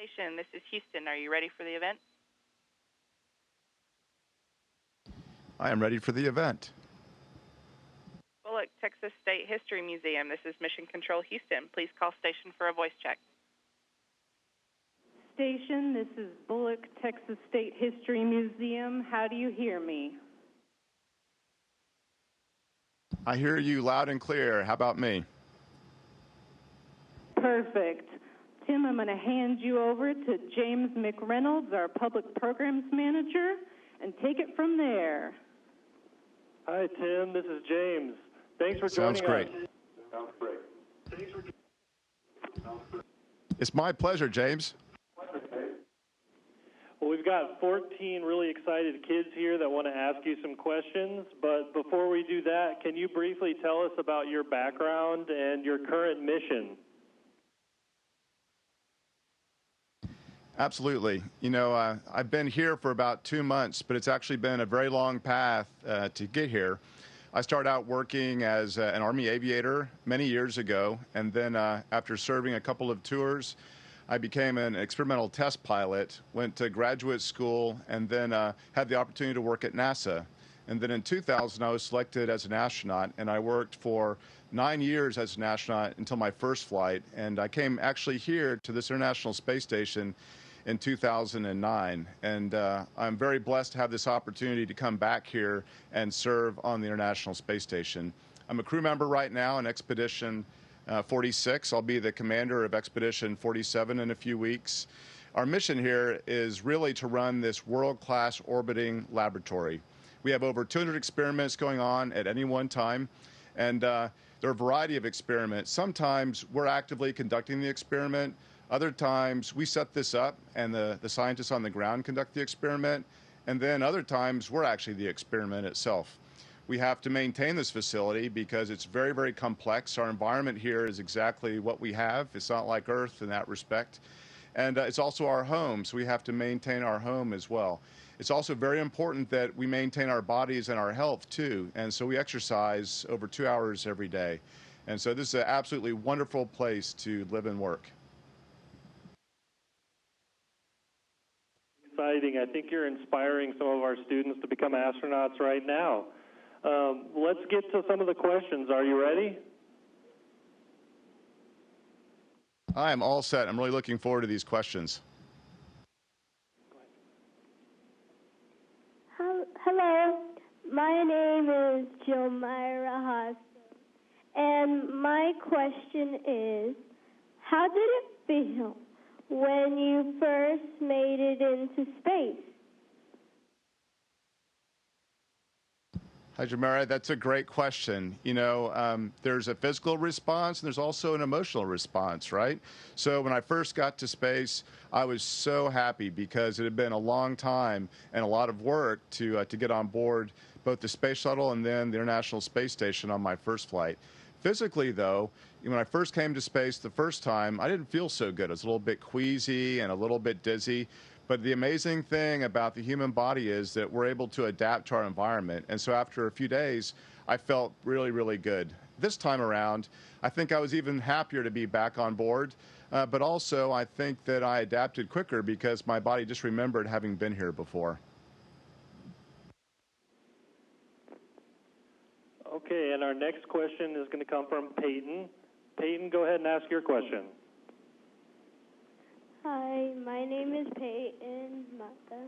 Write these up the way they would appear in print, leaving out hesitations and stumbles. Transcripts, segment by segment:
Station, this is Houston. Are you ready for the event? I am ready for the event. Bullock, Texas State History Museum, this is Mission Control Houston. Please call station for a voice check. Station, this is Bullock, Texas State History Museum. How do you hear me? I hear you loud and clear. How about me? Perfect. Tim, I'm going to hand you over to James McReynolds, our Public Programs Manager, and take it from there. Hi, Tim. This is James. Thanks for joining us. Sounds great. It's my pleasure, James. Well, we've got 14 really excited kids here that want to ask you some questions, but before we do that, can you briefly tell us about your background and your current mission? Absolutely. You know, I've been here for about 2 months, but it's actually been a very long path to get here. I started out working as an Army aviator many years ago, and then after serving a couple of tours, I became an experimental test pilot, went to graduate school, and then had the opportunity to work at NASA. And then in 2000, I was selected as an astronaut, and I worked for 9 years as an astronaut until my first flight. And I came actually here to this International Space Station in 2009. And I'm very blessed to have this opportunity to come back here and serve on the International Space Station. I'm a crew member right now in Expedition 46. I'll be the commander of Expedition 47 in a few weeks. Our mission here is really to run this world-class orbiting laboratory. We have over 200 experiments going on at any one time, and there are a variety of experiments. Sometimes we're actively conducting the experiment. Other times we set this up and the scientists on the ground conduct the experiment, and then other times we're actually the experiment itself. We have to maintain this facility because it's very, very complex. Our environment here is exactly what we have. It's not like Earth in that respect. And it's also our home, so we have to maintain our home as well. It's also very important that we maintain our bodies and our health too. And so we exercise over 2 hours every day. And so this is an absolutely wonderful place to live and work. Exciting. I think you're inspiring some of our students to become astronauts right now. Let's get to some of the questions. Are you ready? I am all set. I'm really looking forward to these questions. Hello, my name is Jomira Haas, and my question is, how did it feel when you first made it into space? Hi, Jamara. That's a great question. You know, there's a physical response and there's also an emotional response, right? So when I first got to space, I was so happy because it had been a long time and a lot of work to get on board both the space shuttle and then the International Space Station on my first flight. Physically, though, when I first came to space the first time, I didn't feel so good. I was a little bit queasy and a little bit dizzy. But the amazing thing about the human body is that we're able to adapt to our environment. And so after a few days, I felt really, really good. This time around, I think I was even happier to be back on board. But also, I think that I adapted quicker because my body just remembered having been here before. Okay, and our next question is going to come from Peyton. Peyton, go ahead and ask your question. Hi, my name is Peyton Mata.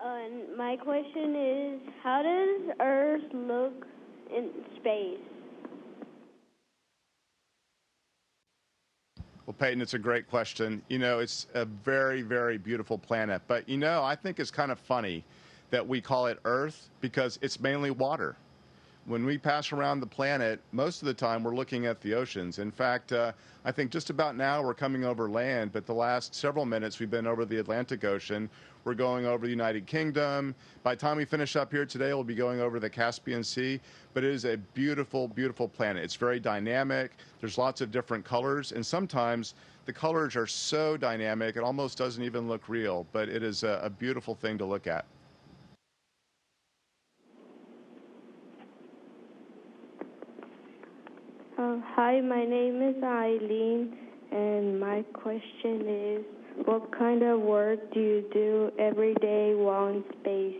And my question is, how does Earth look in space? Well, Peyton, it's a great question. You know, it's a very, very beautiful planet. But, you know, I think it's kind of funny that we call it Earth because it's mainly water. When we pass around the planet, most of the time we're looking at the oceans. In fact, I think just about now we're coming over land, but the last several minutes we've been over the Atlantic Ocean. We're going over the United Kingdom. By the time we finish up here today, we'll be going over the Caspian Sea. But it is a beautiful, beautiful planet. It's very dynamic. There's lots of different colors, and sometimes the colors are so dynamic it almost doesn't even look real, but it is a beautiful thing to look at. Hi, my name is Eileen, and my question is, what kind of work do you do every day while in space?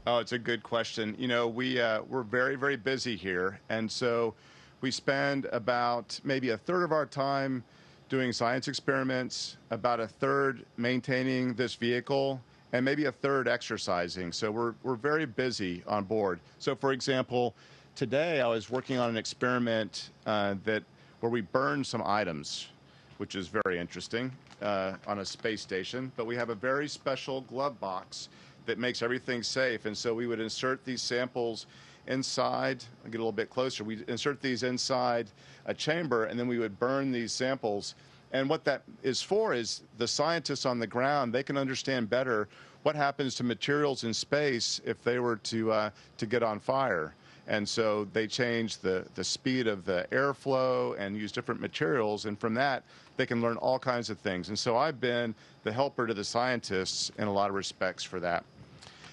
Oh, it's a good question. You know, we're very, very busy here, and so we spend about maybe a third of our time doing science experiments, about a third maintaining this vehicle, and maybe a third exercising. So we're very busy on board. So, for example, today I was working on an experiment where we burn some items, which is very interesting on a space station. But we have a very special glove box that makes everything safe. And so we would insert these samples inside, I'll get a little bit closer, we insert these inside a chamber, and then we would burn these samples. And what that is for is the scientists on the ground, they can understand better what happens to materials in space if they were to get on fire. And so they change the speed of the airflow and use different materials, and from that they can learn all kinds of things. And so I've been the helper to the scientists in a lot of respects for that.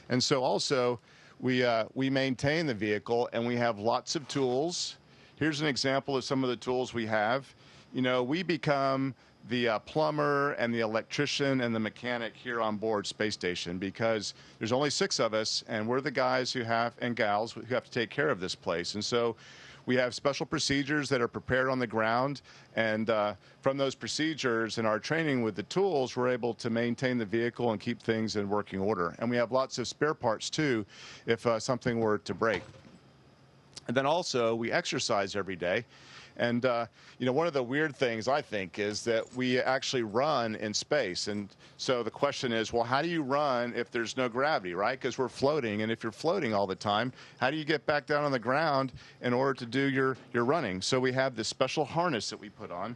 And so also, we maintain the vehicle, and we have lots of tools. Here's an example of some of the tools we have. You know, we become the plumber and the electrician and the mechanic here on board Space Station because there's only 6 of us, and we're the guys and gals who have to take care of this place. And so we have special procedures that are prepared on the ground, and from those procedures and our training with the tools, we're able to maintain the vehicle and keep things in working order. And we have lots of spare parts, too, if something were to break. And then also, we exercise every day. And, you know, one of the weird things, I think, is that we actually run in space. And so the question is, well, how do you run if there's no gravity, right? Because we're floating. And if you're floating all the time, how do you get back down on the ground in order to do your running? So we have this special harness that we put on.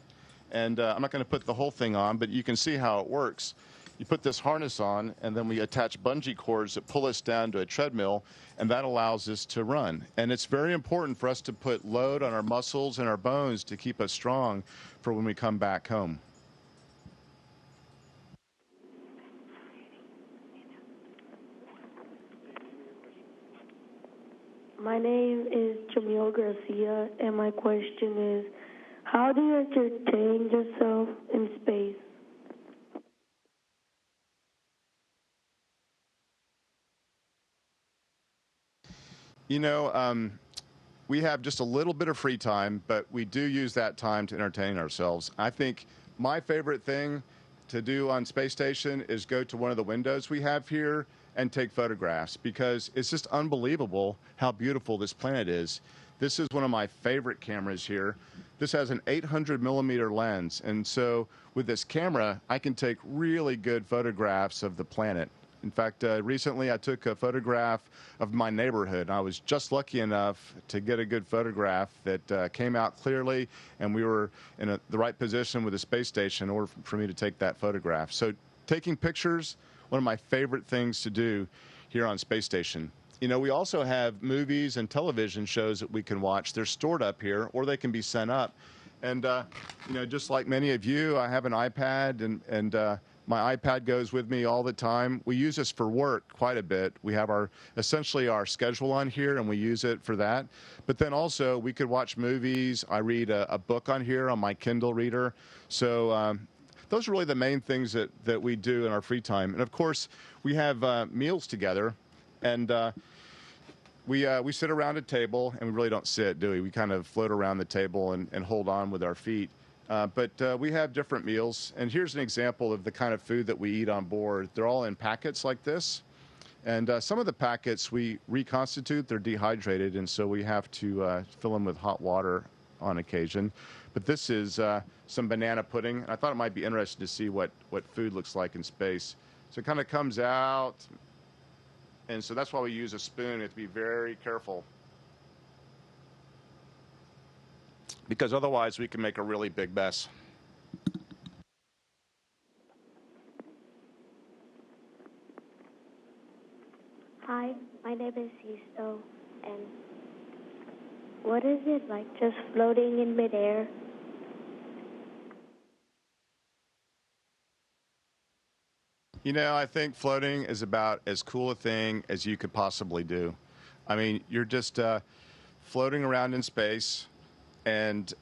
And I'm not going to put the whole thing on, but you can see how it works. You put this harness on, and then we attach bungee cords that pull us down to a treadmill, and that allows us to run. And it's very important for us to put load on our muscles and our bones to keep us strong for when we come back home. My name is Jamil Garcia, and my question is, how do you entertain yourself in space? You know, we have just a little bit of free time, but we do use that time to entertain ourselves. I think my favorite thing to do on Space Station is go to one of the windows we have here and take photographs, because it's just unbelievable how beautiful this planet is. This is one of my favorite cameras here. This has an 800 millimeter lens, and so with this camera, I can take really good photographs of the planet. In fact, recently I took a photograph of my neighborhood. I was just lucky enough to get a good photograph that came out clearly, and we were in the right position with the space station in order for me to take that photograph. So taking pictures, one of my favorite things to do here on Space Station. You know, we also have movies and television shows that we can watch. They're stored up here, or they can be sent up. And, you know, just like many of you, I have an iPad, and my iPad goes with me all the time. We use this for work quite a bit. We have essentially our schedule on here, and we use it for that. But then also, we could watch movies. I read a book on here on my Kindle reader. So those are really the main things that we do in our free time. And of course, we have meals together, and we sit around a table, and we really don't sit, do we? We kind of float around the table and hold on with our feet. But we have different meals, and here's an example of the kind of food that we eat on board. They're all in packets like this, and some of the packets we reconstitute. They're dehydrated, and so we have to fill them with hot water on occasion. But this is some banana pudding. I thought it might be interesting to see what food looks like in space. So it kind of comes out, and so that's why we use a spoon. You have to be very careful, because otherwise we can make a really big mess. Hi, my name is Sisto, and what is it like just floating in midair? You know, I think floating is about as cool a thing as you could possibly do. I mean, you're just floating around in space, and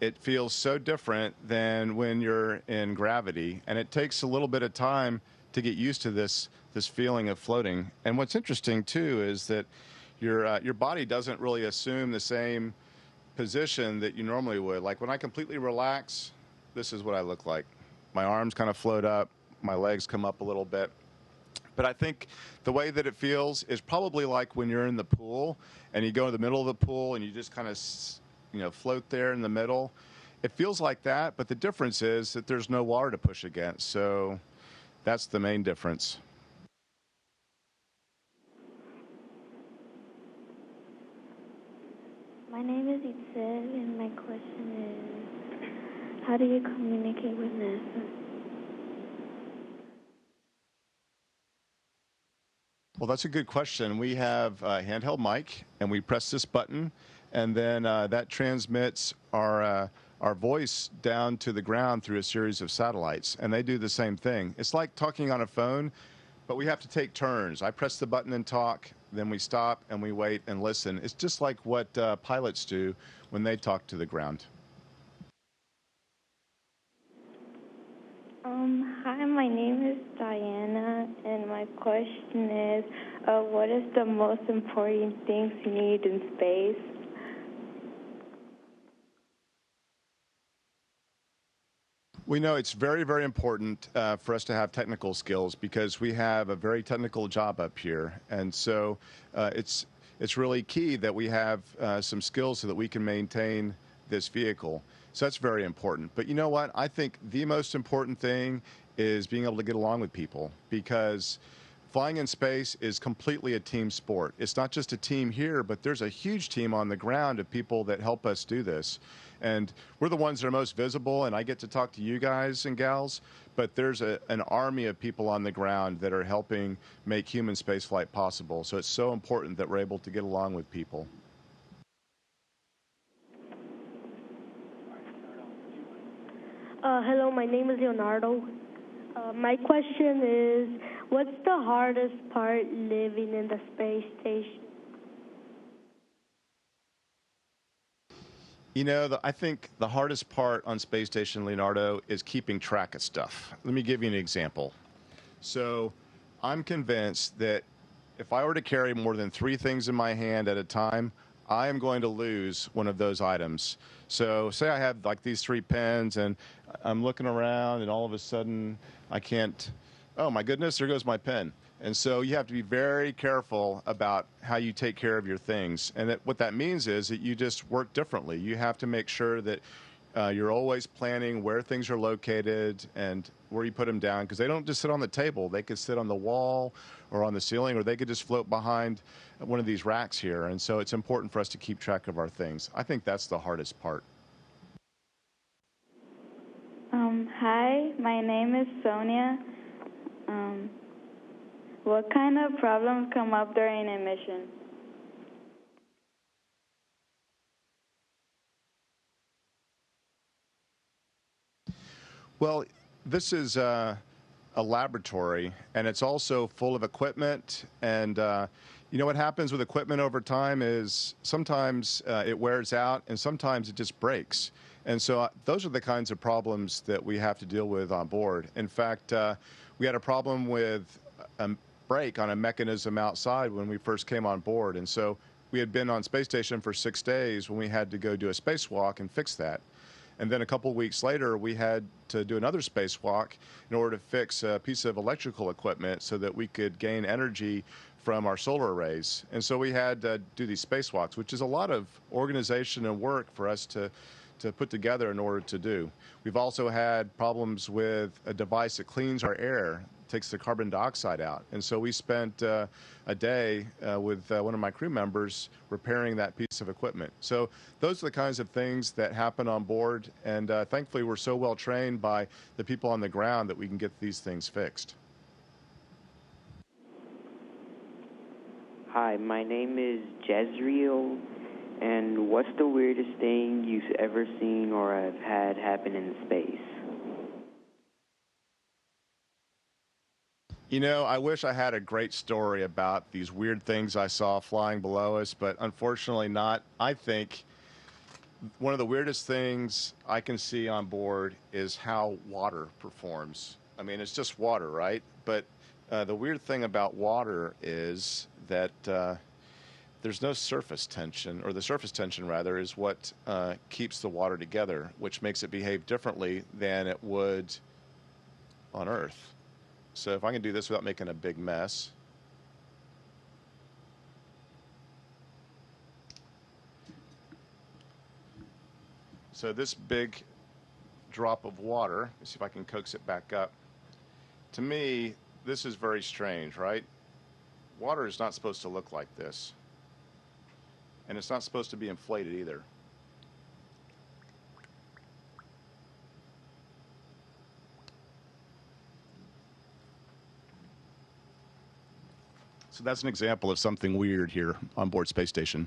it feels so different than when you're in gravity, and it takes a little bit of time to get used to this feeling of floating. And what's interesting too is that your body doesn't really assume the same position that you normally would. Like when I completely relax, this is what I look like. My arms kind of float up, my legs come up a little bit. But I think the way that it feels is probably like when you're in the pool and you go in the middle of the pool and you just kind of float there in the middle. It feels like that, but the difference is that there's no water to push against. So that's the main difference. My name is Itzel, and my question is, how do you communicate with NASA? Well, that's a good question. We have a handheld mic, and we press this button, and then that transmits our voice down to the ground through a series of satellites, and they do the same thing. It's like talking on a phone, but we have to take turns. I press the button and talk, then we stop and we wait and listen. It's just like what pilots do when they talk to the ground. Hi, my name is Diana, and my question is, what is the most important things you need in space? We know it's very, very important for us to have technical skills because we have a very technical job up here. And so it's really key that we have some skills so that we can maintain this vehicle. So that's very important. But you know what? I think the most important thing is being able to get along with people, because flying in space is completely a team sport. It's not just a team here, but there's a huge team on the ground of people that help us do this. And we're the ones that are most visible, and I get to talk to you guys and gals, but there's an army of people on the ground that are helping make human spaceflight possible. So it's so important that we're able to get along with people. Hello, my name is Leonardo. My question is, what's the hardest part living in the space station? You know, I think the hardest part on Space Station, Leonardo, is keeping track of stuff. Let me give you an example. So I'm convinced that if I were to carry more than 3 things in my hand at a time, I am going to lose one of those items. So say I have like these 3 pens and I'm looking around and all of a sudden I can't, oh my goodness, there goes my pen. And so you have to be very careful about how you take care of your things. And what that means is that you just work differently. You have to make sure that you're always planning where things are located and where you put them down, because they don't just sit on the table. They could sit on the wall or on the ceiling, or they could just float behind one of these racks here. And so it's important for us to keep track of our things. I think that's the hardest part. Hi, my name is Sonia. What kind of problems come up during a mission? Well, this is a laboratory, and it's also full of equipment. And you know what happens with equipment over time is sometimes it wears out, and sometimes it just breaks. And so those are the kinds of problems that we have to deal with on board. In fact, we had a problem with a break on a mechanism outside when we first came on board. And so we had been on space station for 6 days when we had to go do a spacewalk and fix that. And then a couple of weeks later, we had to do another spacewalk in order to fix a piece of electrical equipment so that we could gain energy from our solar arrays. And so we had to do these spacewalks, which is a lot of organization and work for us to put together in order to do. We've also had problems with a device that cleans our air, takes the carbon dioxide out. And so we spent a day with one of my crew members repairing that piece of equipment. So those are the kinds of things that happen on board. And thankfully, we're so well trained by the people on the ground that we can get these things fixed. Hi, my name is Jezreel, and what's the weirdest thing you've ever seen or have had happen in space? You know, I wish I had a great story about these weird things I saw flying below us, but unfortunately not. I think One of the weirdest things I can see on board is how water performs. I mean, it's just water, right? But the weird thing about water is that there's no surface tension, or the surface tension, rather, is what keeps the water together, which makes it behave differently than it would on Earth. So if I can do this without making a big mess. So this big drop of water, let's see if I can coax it back up. To me, this is very strange, right? Water is not supposed to look like this. And it's not supposed to be inflated either. So that's an example of something weird here on board Space Station.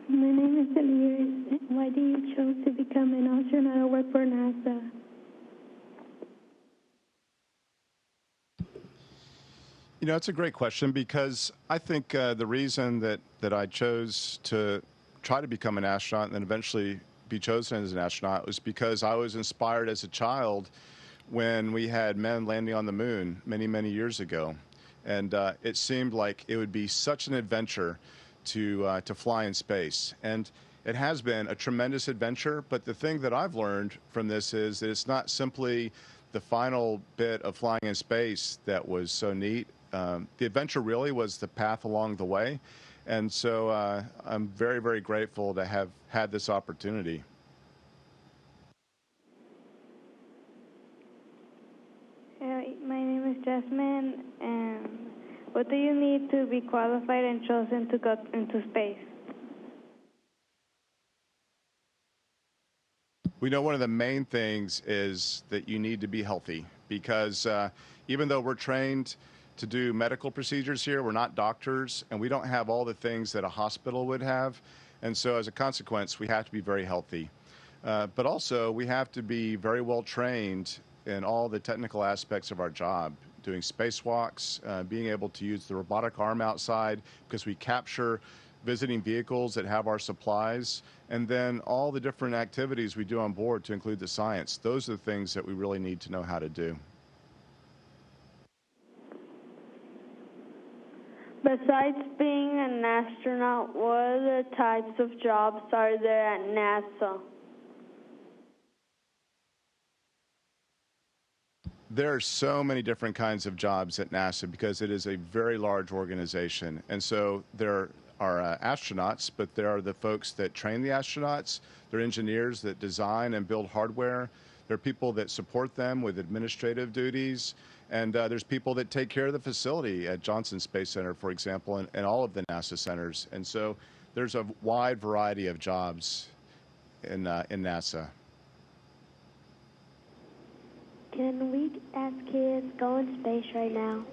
My name is Elise. Why do you choose to become an astronaut or work for NASA? You know, it's a great question, because I think the reason that I chose to try to become an astronaut and then eventually be chosen as an astronaut was because I was inspired as a child when we had men landing on the moon many, many years ago. And it seemed like it would be such an adventure to fly in space. And it has been a tremendous adventure, but the thing that I've learned from this is that it's not simply the final bit of flying in space that was so neat. The adventure really was the path along the way. And so I'm very, very grateful to have had this opportunity. My name is Jasmine, and what do you need to be qualified and chosen to go into space? We know one of the main things is that you need to be healthy, because even though we're trained to do medical procedures here, we're not doctors, and we don't have all the things that a hospital would have. And so as a consequence, we have to be very healthy. But also, we have to be very well trained in all the technical aspects of our job, doing spacewalks, being able to use the robotic arm outside, because we capture visiting vehicles that have our supplies, and then all the different activities we do on board to include the science. Those are the things that we really need to know how to do. Besides being an astronaut, what other types of jobs are there at NASA? There are so many different kinds of jobs at NASA because it is a very large organization. And so there are astronauts, but there are the folks that train the astronauts. There are engineers that design and build hardware. There are people that support them with administrative duties. And there's people that take care of the facility at Johnson Space Center, for example, and all of the NASA centers. And so there's a wide variety of jobs in NASA. Can we, as kids, go in space right now?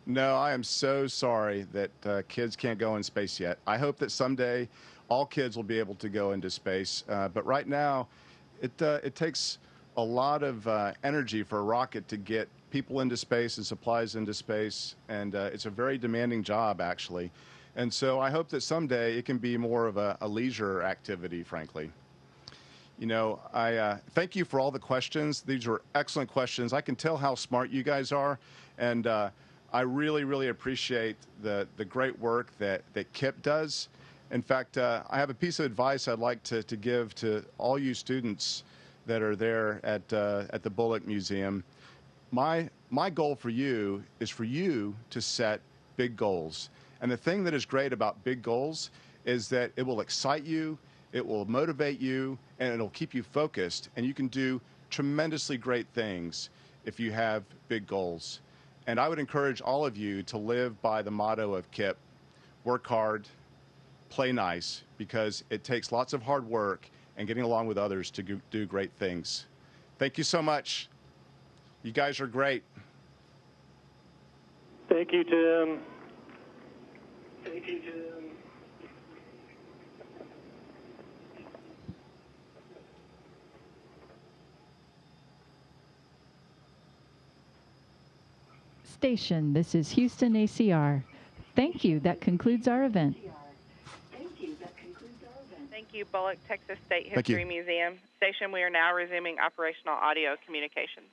No, I am so sorry that kids can't go in space yet. I hope that someday all kids will be able to go into space. But right now, it takes a lot of energy for a rocket to get people into space and supplies into space. And it's a very demanding job, actually. And so I hope that someday it can be more of a leisure activity, frankly. You know, I thank you for all the questions. These were excellent questions. I can tell how smart you guys are, and I really, really appreciate the great work that Kip does. In fact, I have a piece of advice I'd like to give to all you students that are there at the Bullock Museum. My goal for you is for you to set big goals. And the thing that is great about big goals is that it will excite you, it will motivate you, and it'll keep you focused. And you can do tremendously great things if you have big goals. And I would encourage all of you to live by the motto of Kip: work hard, play nice, because it takes lots of hard work and getting along with others to do great things. Thank you so much. You guys are great. Thank you, Tim. Thank you, Tim. station. This is Houston ACR. Thank you. That concludes our event. Thank you, Bullock Texas State Thank you. History Museum. Station, we are now resuming operational audio communications.